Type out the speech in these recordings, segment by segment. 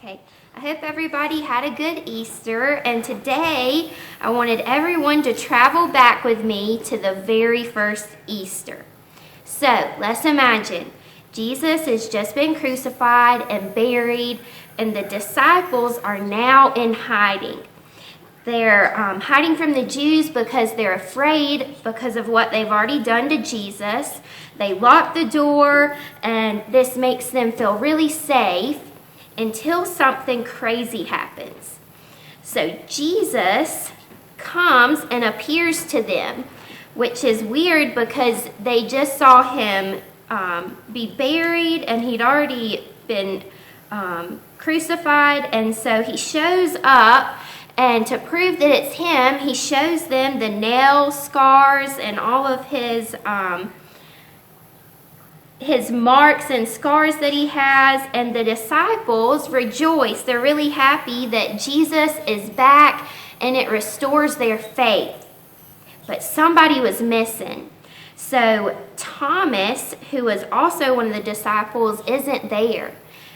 Okay, I hope everybody had a good Easter, and today I wanted everyone to travel back with me to the very first Easter. So let's imagine Jesus has just been crucified and buried, and the disciples are now in hiding. They're hiding from the Jews because they're afraid because of what they've already done to Jesus. They lock the door, and this makes them feel really safe until something crazy happens. So Jesus comes and appears to them, which is weird because they just saw him be buried, and he'd already been crucified, and so he shows up. And to prove that it's him, he shows them the nail scars and all of his marks and scars that he has. And the disciples rejoice. They're really happy that Jesus is back, and it restores their faith. But somebody was missing. So Thomas, who was also one of the disciples, isn't there.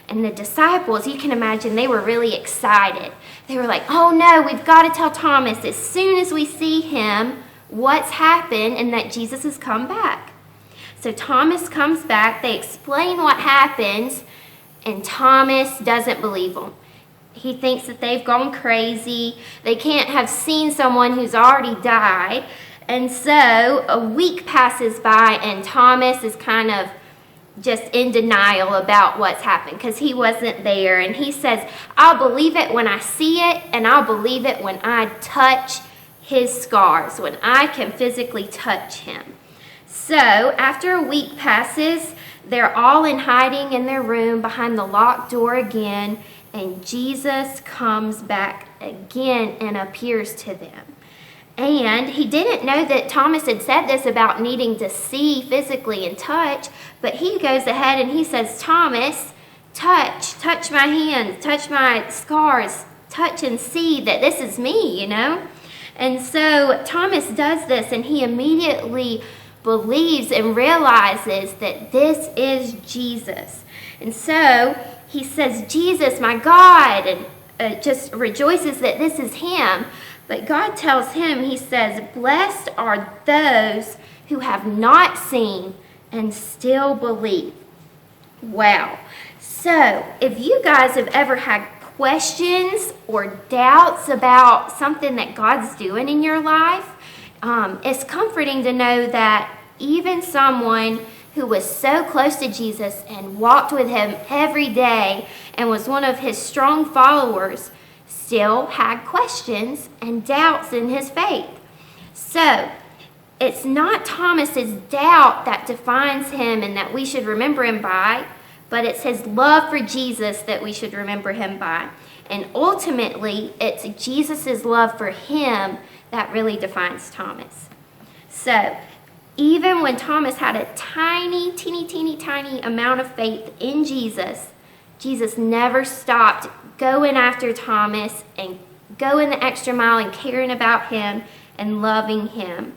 And the disciples, you can imagine, they were really excited. They were like, oh no, we've got to tell Thomas as soon as we see him what's happened and that Jesus has come back. So Thomas comes back, they explain what happens, and Thomas doesn't believe them. He thinks that they've gone crazy. They can't have seen someone who's already died. And so a week passes by, and Thomas is kind of just in denial about what's happened because he wasn't there. And he says, I'll believe it when I see it, and I'll believe it when I touch his scars, when I can physically touch him. So after a week passes, they're all in hiding in their room behind the locked door again, and Jesus comes back again and appears to them. And he didn't know that Thomas had said this about needing to see physically and touch, but he goes ahead and he says, Thomas, touch my hands, touch my scars, touch and see that this is me, you know? And so Thomas does this, and he immediately believes and realizes that this is Jesus. And so he says, Jesus, my God, and just rejoices that this is him. But God tells him, he says, blessed are those who have not seen and still believe. Wow. So if you guys have ever had questions or doubts about something that God's doing in your life, it's comforting to know that even someone who was so close to Jesus and walked with him every day and was one of his strong followers still had questions and doubts in his faith. So it's not Thomas's doubt that defines him and that we should remember him by, but it's his love for Jesus that we should remember him by. And ultimately, it's Jesus's love for him that really defines Thomas. So even when Thomas had a teeny tiny amount of faith in Jesus, Jesus never stopped going after Thomas and going the extra mile and caring about him and loving him.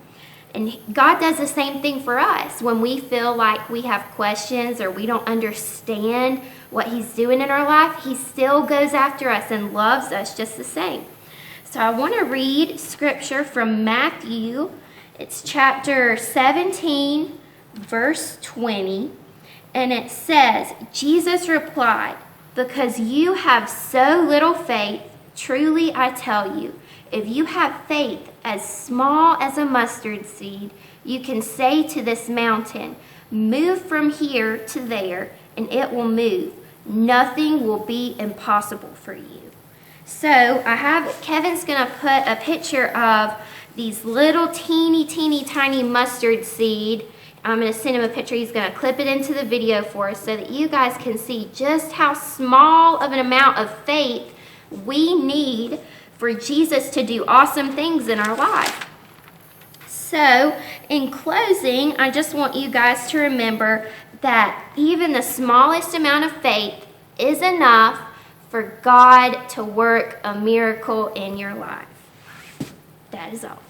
And God does the same thing for us. When we feel like we have questions or we don't understand what he's doing in our life, he still goes after us and loves us just the same. So I want to read scripture from Matthew. It's chapter 17, verse 20. And it says, Jesus replied, because you have so little faith, truly I tell you, if you have faith as small as a mustard seed, you can say to this mountain, move from here to there, and it will move. Nothing will be impossible for you. So Kevin's going to put a picture of these little teeny tiny mustard seed. I'm going to send him a picture. He's going to clip it into the video for us so that you guys can see just how small of an amount of faith we need for Jesus to do awesome things in our life. So, in closing, I just want you guys to remember that even the smallest amount of faith is enough for God to work a miracle in your life. That is all.